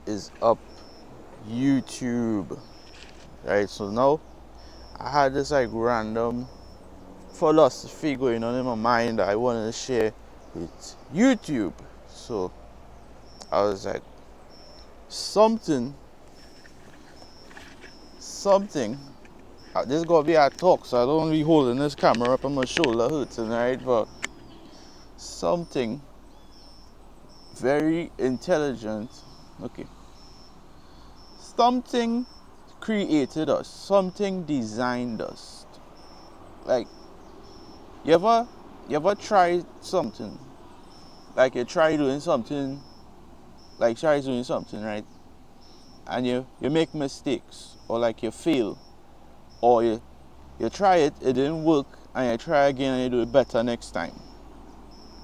is up, YouTube? Right, so now I had this like random philosophy going on in my mind that I wanted to share with YouTube. So I was like, something, something. This is gonna be a talk, so I don't want to be holding this camera up on my shoulder hurting, right? But something very intelligent. Okay, something created us, something designed us. Like, you ever try something? Like you try doing something, right? And you make mistakes, or like you fail, or you try it, it didn't work, and you try again and you do it better next time.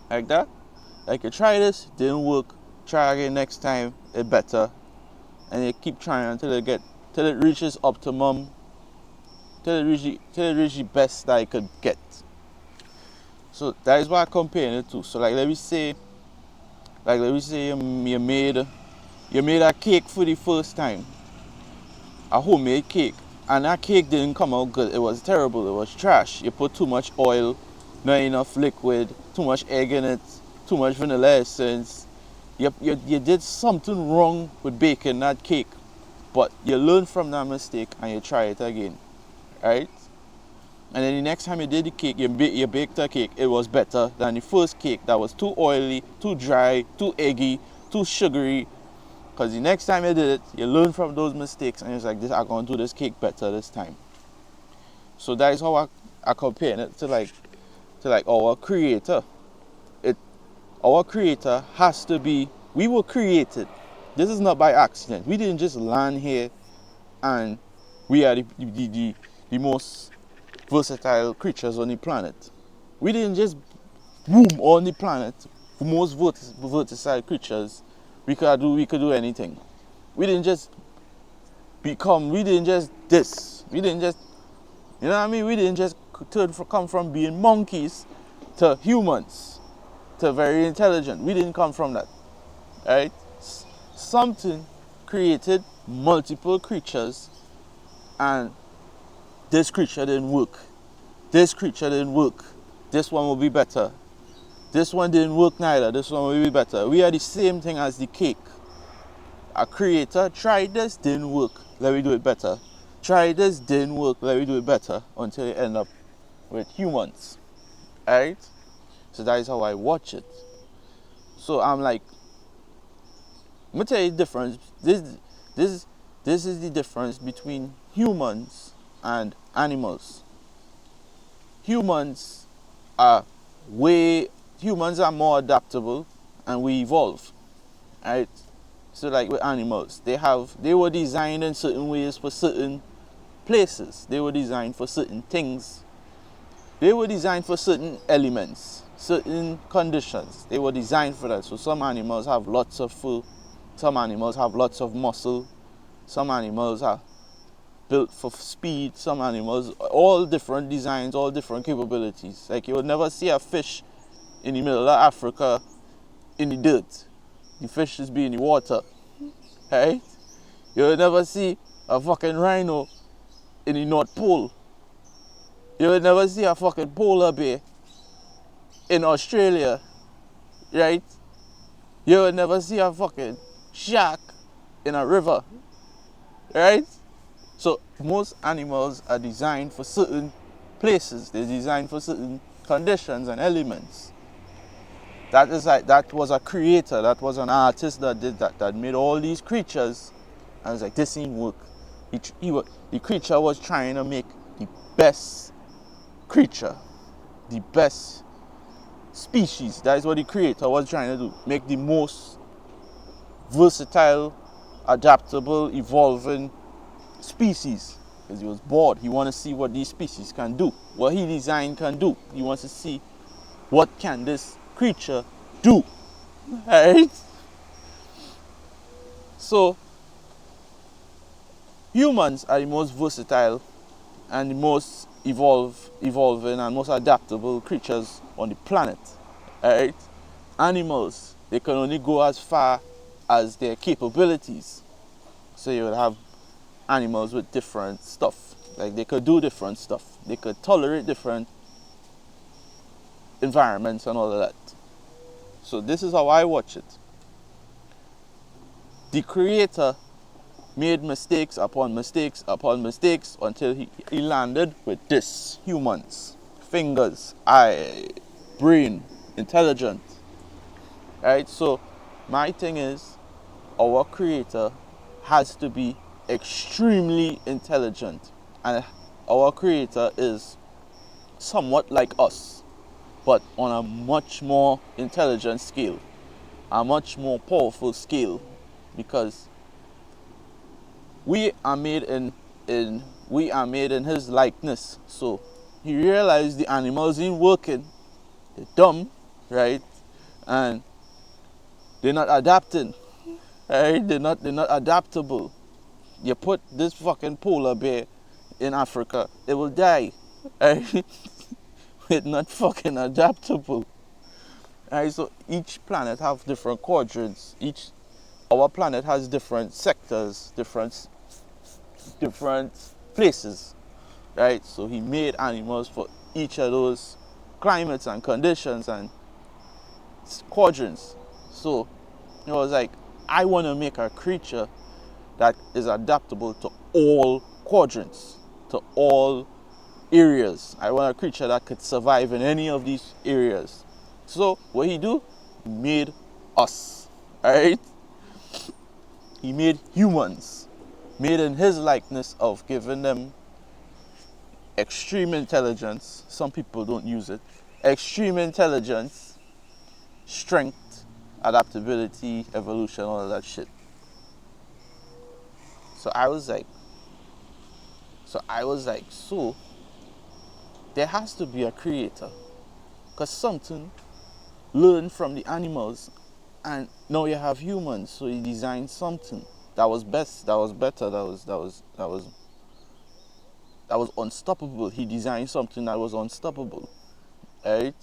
Like that? Like you try this, didn't work, try again next time, it better, and you keep trying till it reaches optimum, till it reaches the best that it could get. So that is what I'm comparing it to. So let me say you made a cake for the first time, a homemade cake, and that cake didn't come out good. It was terrible. It was trash. You put too much oil, not enough liquid, too much egg in it, too much vanilla essence. You did something wrong with baking that cake, but you learn from that mistake and you try it again, right? And then the next time you did the cake, you baked a cake, it was better than the first cake that was too oily, too dry, too eggy, too sugary. Because the next time you did it, you learn from those mistakes and it's like, I'm going to do this cake better this time. So that is how I compare it to like our creator. Our creator has to be, we were created. This is not by accident. We didn't just land here and we are the most versatile creatures on the planet. We didn't just boom on the planet. The most versatile creatures. We could do anything. We didn't just this. We didn't just, you know what I mean? We didn't just come from being monkeys to humans, to very intelligent. We didn't come from that, right? Something created multiple creatures, and this creature didn't work. This creature didn't work. This one will be better. This one didn't work neither. This one will be better. We are the same thing as the cake. A creator tried this, didn't work. Let me do it better. Try this, didn't work. Let me do it better until you end up with humans. Alright? So that is how I watch it. So I'm like, I'm gonna tell you the difference. This is the difference between humans and animals. Humans are more adaptable and we evolve. Right? So like with animals, they were designed in certain ways for certain places. They were designed for certain things. They were designed for certain elements, certain conditions. They were designed for that. So some animals have lots of fur, some animals have lots of muscle, some animals are built for speed, some animals, all different designs, all different capabilities. Like you would never see a fish in the middle of Africa in the dirt. The fish is be in the water, right? You would never see a fucking rhino in the North Pole. You would never see a fucking polar bear in Australia, right? You would never see a fucking shark in a river, right? So most animals are designed for certain places. They're designed for certain conditions and elements. That was a creator, that was an artist that did that made all these creatures. I was like, this ain't work. The creature was trying to make the best creature, the best species. That is what the creator was trying to do. Make the most versatile, adaptable, evolving species. Because he was bored. He wanted to see what these species can do. What he designed can do. He wants to see what can this creature do. Right? So humans are the most versatile and the most evolving and most adaptable creatures on the planet. Right? Animals, they can only go as far as their capabilities. So you would have animals with different stuff. Like they could do different stuff. They could tolerate different environments and all of that. So this is how I watch it. The creator made mistakes upon mistakes upon mistakes until he landed with this: humans, fingers, eye, brain, intelligent. Right? So my thing is, our creator has to be extremely intelligent, and our creator is somewhat like us, but on a much more intelligent scale, a much more powerful scale, because we are made in his likeness. So he realized the animals ain't working, they're dumb, right? And they're not adapting, right? They're not adaptable. You put this fucking polar bear in Africa, it will die, right? It's not fucking adaptable. Right? So each planet have different quadrants. Our planet has different sectors, different places, right? So he made animals for each of those climates and conditions and quadrants. So it was like, I want to make a creature that is adaptable to all quadrants, to all areas. I want a creature that could survive in any of these areas. So what he do? He made us, right? He made humans, made in his likeness, of giving them extreme intelligence. Some people don't use it. Extreme intelligence, strength, adaptability, evolution, all of that shit. So I was like, so there has to be a creator, because something learned from the animals, and now you have humans. So he designed something that was best, that was better, that was unstoppable. He designed something that was unstoppable, right?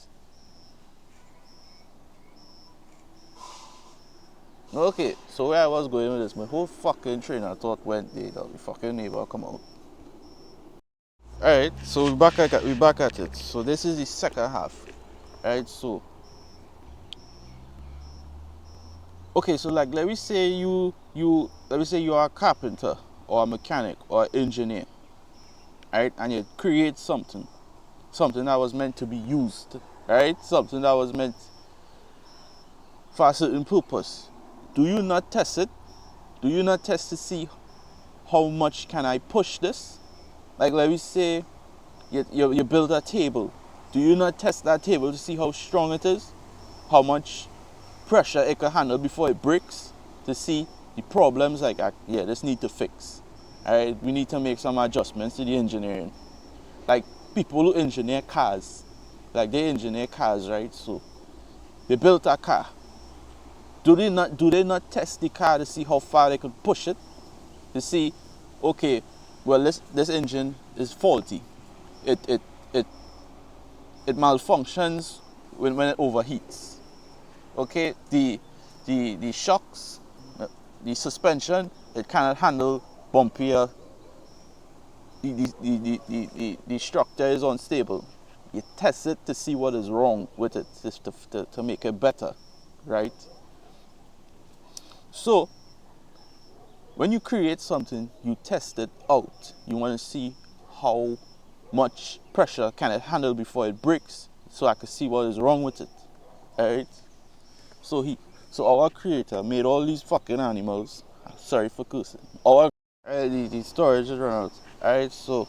Okay, so where I was going with this, my whole fucking train of thought went there. The fucking neighbor come out. Alright, so we back at it. So this is the second half. Right, so okay, so like let me say you are a carpenter or a mechanic or an engineer, right? And you create something that was meant to be used, right? Something that was meant for a certain purpose. Do you not test it? Do you not test to see how much can I push this? Like let me say you build a table. Do you not test that table to see how strong it is? How much pressure it can handle before it breaks, to see the problems like, yeah, this need to fix. Alright, we need to make some adjustments to the engineering. Like people who engineer cars, like they engineer cars, right? So they built a car. Do they not test the car to see how far they could push it? To see, okay, well this engine is faulty. It malfunctions when it overheats. Okay, the shocks, the suspension, it cannot handle bumpier. The structure is unstable. You test it to see what is wrong with it, to make it better, right? So when you create something, you test it out. You want to see how much pressure can it handle before it breaks, so I can see what is wrong with it, alright? So our creator made all these fucking animals. Sorry for cursing. The storage is run out. Alright, so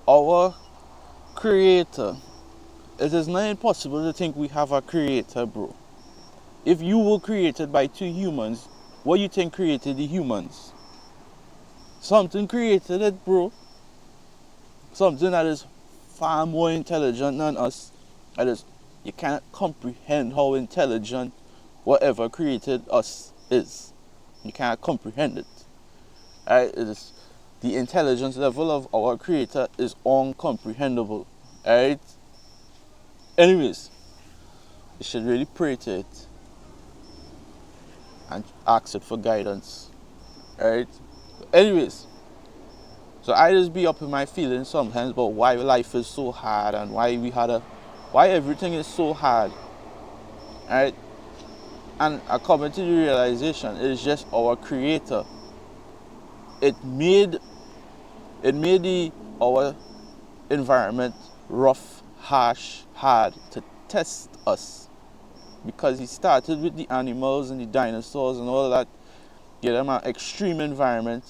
our creator, it is not impossible to think we have a creator, bro. If you were created by two humans, what you think created the humans? Something created it, bro. Something that is far more intelligent than us. That is, you cannot comprehend how intelligent whatever created us is. You cannot comprehend it. Right? It is, the intelligence level of our creator is uncomprehendable. Right? Anyways, you should really pray to it. and ask it for guidance. Alright? Anyways, so I just be up in my feelings sometimes about why life is so hard and why everything is so hard. Alright? And I come to the realization it is just our creator. It made our environment rough, harsh, hard to test us. Because he started with the animals and the dinosaurs and all that, give them an extreme environment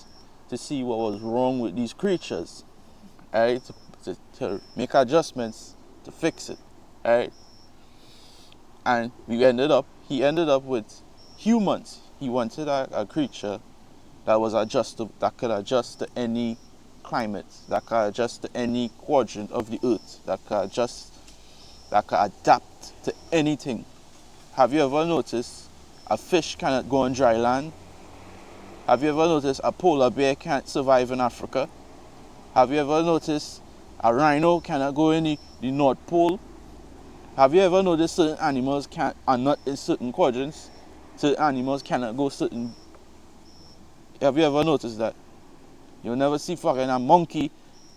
to see what was wrong with these creatures. Alright? To make adjustments to fix it. Alright? And he ended up with humans. He wanted a creature that was adjustable, that could adjust to any climate, that could adjust to any quadrant of the earth, that could adapt to anything. Have you ever noticed a fish cannot go on dry land? Have you ever noticed a polar bear can't survive in Africa? Have you ever noticed a rhino cannot go in the North Pole? Have you ever noticed certain animals are not in certain quadrants? Certain animals cannot go certain... Have you ever noticed that? You'll never see fucking a monkey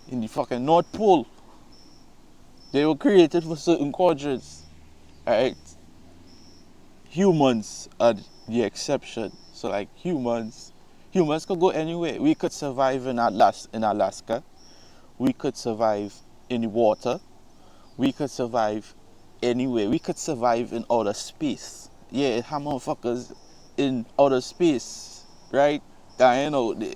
in the fucking North Pole. They were created for certain quadrants. Alright? Humans are the exception. So like humans could go anywhere. We could survive in Alaska. We could survive in the water. We could survive anywhere. We could survive in outer space. Yeah, how motherfuckers in outer space, right? Dying out there.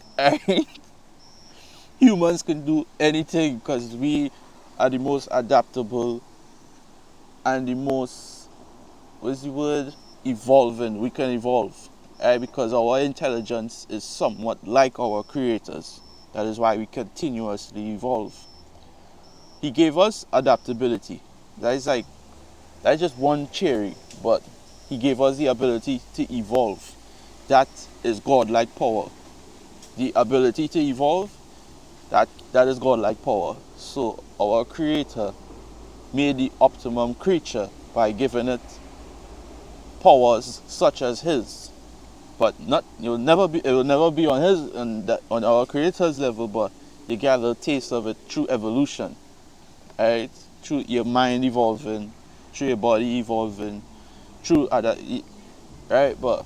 Humans can do anything because we are the most adaptable and the most, what's the word? Evolving. We can evolve. Because our intelligence is somewhat like our creators. That is why we continuously evolve. He gave us adaptability. That's just one cherry, but he gave us the ability to evolve. That is godlike power. The ability to evolve, that is godlike power. So our creator made the optimum creature by giving it powers such as his. But it will never be on our creator's level, but you get a little taste of it through evolution. Right? Through your mind evolving, through your body evolving, through other, right? But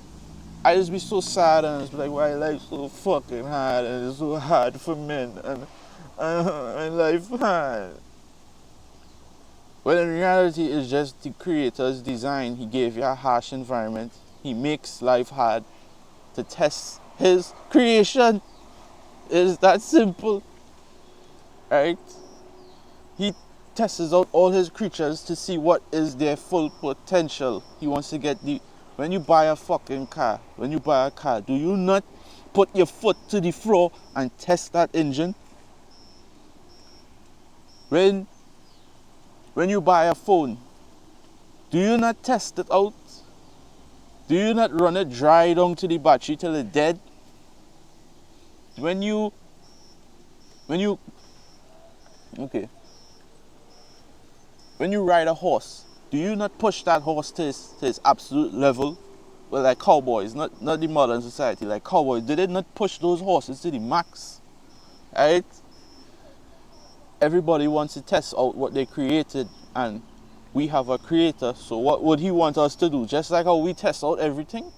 I just be so sad and it's like, why life so fucking hard and it's so hard for men and life hard. Well, in reality, it's just the creator's design. He gave you a harsh environment. He makes life hard to test his creation. It's that simple, right? He tests out all his creatures to see what is their full potential. He wants to get when you buy a fucking car, do you not put your foot to the floor and test that engine? When you buy a phone, do you not test it out? Do you not run it dry down to the battery till it's dead? When you ride a horse, do you not push that horse to its absolute level? Well, like cowboys, not the modern society, like cowboys, did they not push those horses to the max? Right? Everybody wants to test out what they created, and we have a creator, so what would he want us to do? Just like how we test out everything,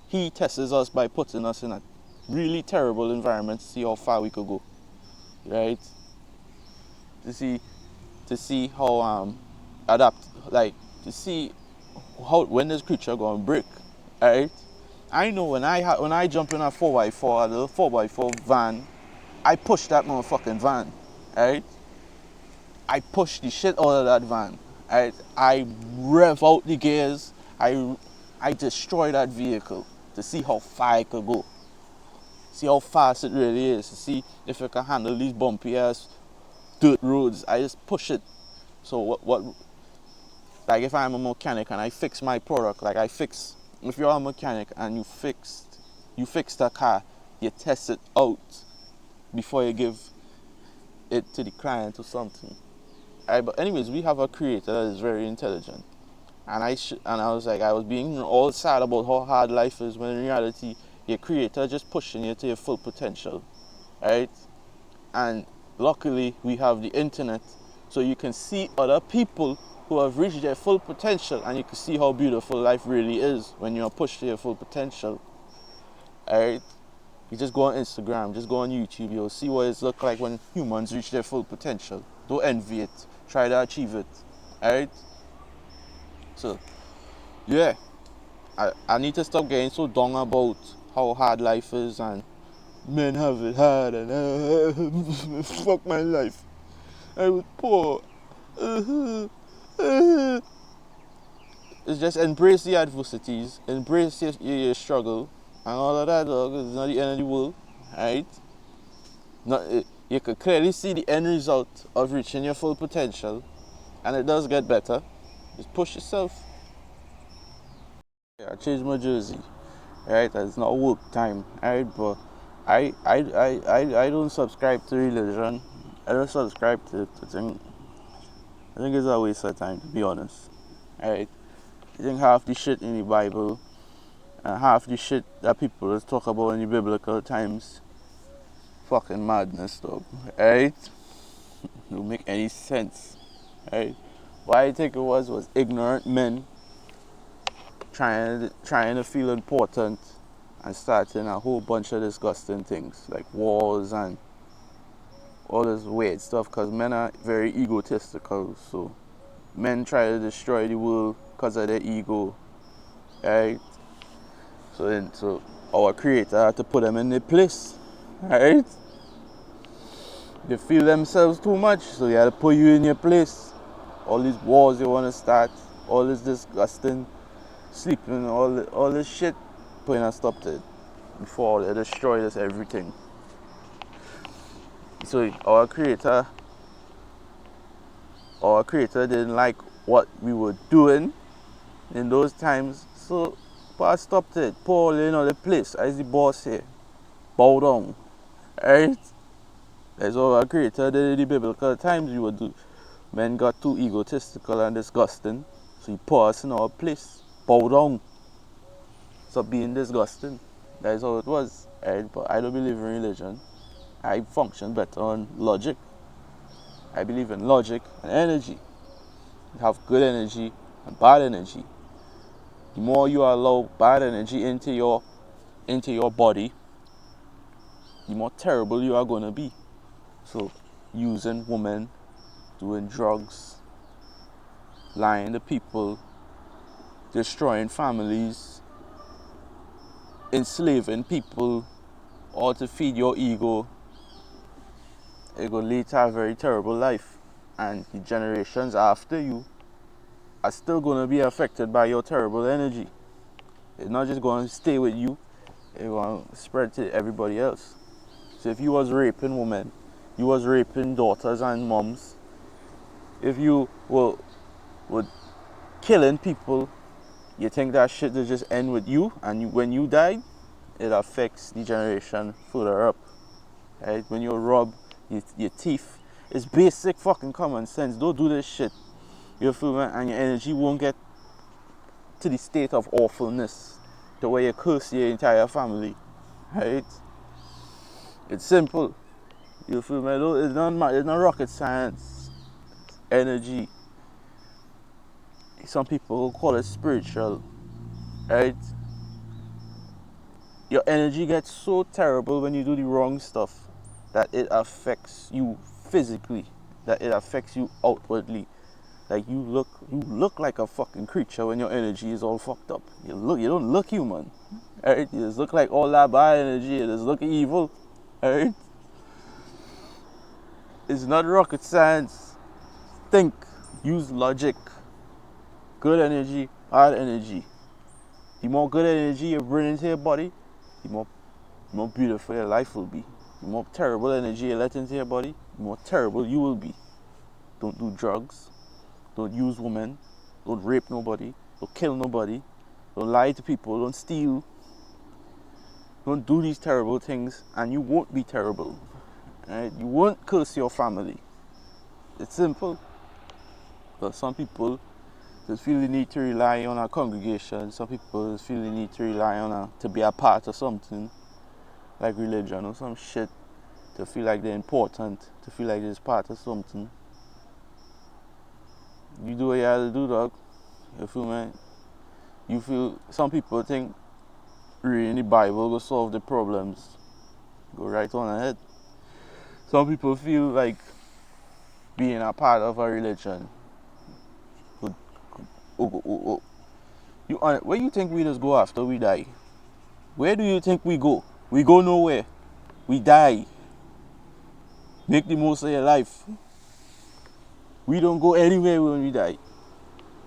he tests us by putting us in a really terrible environment to see how far we could go. Right? To see how to see how when this creature gonna break. Right? I know when I jump in a 4x4, a little 4x4 van, I push that motherfucking van. Right? I push the shit out of that van. I rev out the gears. I destroy that vehicle to see how far I could go. See how fast it really is. To see if it can handle these bumpy ass dirt roads. I just push it. So what like if I'm a mechanic and I fix my product, if you're a mechanic and you fix the car, you test it out before you give it to the client or something. But anyways, we have a creator that is very intelligent, And I was like, I was being all sad about how hard life is, when in reality, your creator just pushing you to your full potential, right? And luckily, we have the internet, so you can see other people who have reached their full potential, and you can see how beautiful life really is when you're pushed to your full potential, right? You just go on Instagram, just go on YouTube, you'll see what it looks like when humans reach their full potential. Don't envy it, try to achieve it, right? So, yeah, I need to stop getting so down about how hard life is and men have it hard and fuck my life. I was poor. It's just embrace the adversities, embrace your struggle, and all of that, dog. It's not the end of the world, right? You could clearly see the end result of reaching your full potential, and it does get better. Just push yourself. Yeah, I changed my jersey, right? It's not work time, right? But I don't subscribe to religion. I don't subscribe to thing. I think it's a waste of time, to be honest, right? I think half the shit in the Bible and half the shit that people talk about in the biblical times, fucking madness, dog, right? Don't make any sense, right? What I think it was ignorant men trying to feel important and starting a whole bunch of disgusting things like wars and all this weird stuff, because men are very egotistical. So men try to destroy the world because of their ego, right? So our creator had to put them in their place, right? They feel themselves too much, so he had to put you in your place. All these wars you want to start, all this disgusting sleeping, all this shit, putting a stop to it before they destroy this everything. So our creator didn't like what we were doing in those times, so I stopped it. Paul, the place, as the boss here, bow down, right? That's what our creator did in the biblical times. We would do. Men got too egotistical and disgusting, so he put us in our place, bow down, stop being disgusting. That's how it was, right? But I don't believe in religion. I function better on logic. I believe in logic and energy. You have good energy and bad energy. The more you allow bad energy into your body, the more terrible you are going to be. So, using women, doing drugs, lying to people, destroying families, enslaving people, all to feed your ego, it's going to lead to a very terrible life. And the generations after you are still going to be affected by your terrible energy. It's not just going to stay with you, it's going to spread to everybody else. So if you was raping women, you was raping daughters and moms, if you were killing people, you think that shit will just end with you, and when you die, it affects the generation further up, right? When you rob your teeth, it's basic fucking common sense. Don't do this shit. You feel me? And your energy won't get to the state of awfulness the way you curse your entire family, right? It's simple. You feel me? It's not rocket science. Energy. Some people call it spiritual, right? Your energy gets so terrible when you do the wrong stuff that it affects you physically, that it affects you outwardly. Like you look like a fucking creature when your energy is all fucked up. You don't look human, right? You just look like all that bad energy. You just look evil, right? It's not rocket science. Think, use logic. Good energy, bad energy. The more good energy you bring into your body, the more beautiful your life will be. The more terrible energy you let into your body, the more terrible you will be. Don't do drugs. Don't use women. Don't rape nobody. Don't kill nobody. Don't lie to people. Don't steal. Don't do these terrible things, and you won't be terrible. Right? You won't curse your family. It's simple. But some people just feel the need to rely on a congregation. Some people just feel the need to rely on to be a part of something like religion or some shit, to feel like they're important, to feel like they're part of something. You do what you have to do, dog. You feel me? You feel some people think reading the Bible will solve the problems. Go right on ahead. Some people feel like being a part of a religion. Where you think we just go after we die? Where do you think we go? We go nowhere. We die. Make the most of your life. We don't go anywhere when we die.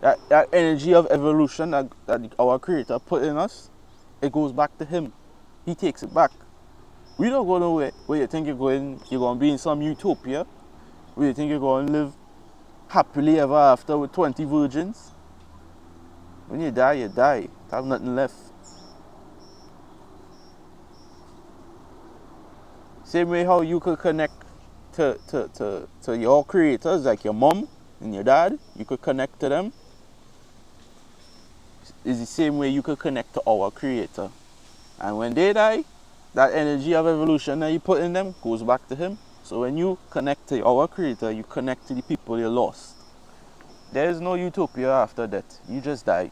That energy of evolution that our Creator put in us, it goes back to Him. He takes it back. We don't go nowhere. Where you think you're going to be in some utopia? Where you think you're going to live happily ever after with 20 virgins? When you die, you die. You have nothing left. Same way how you could connect to your creators, like your mom and your dad, you could connect to them. It's the same way you could connect to our Creator. And when they die, that energy of evolution that you put in them goes back to Him. So when you connect to our Creator, you connect to the people you lost. There is no utopia after death. You just die.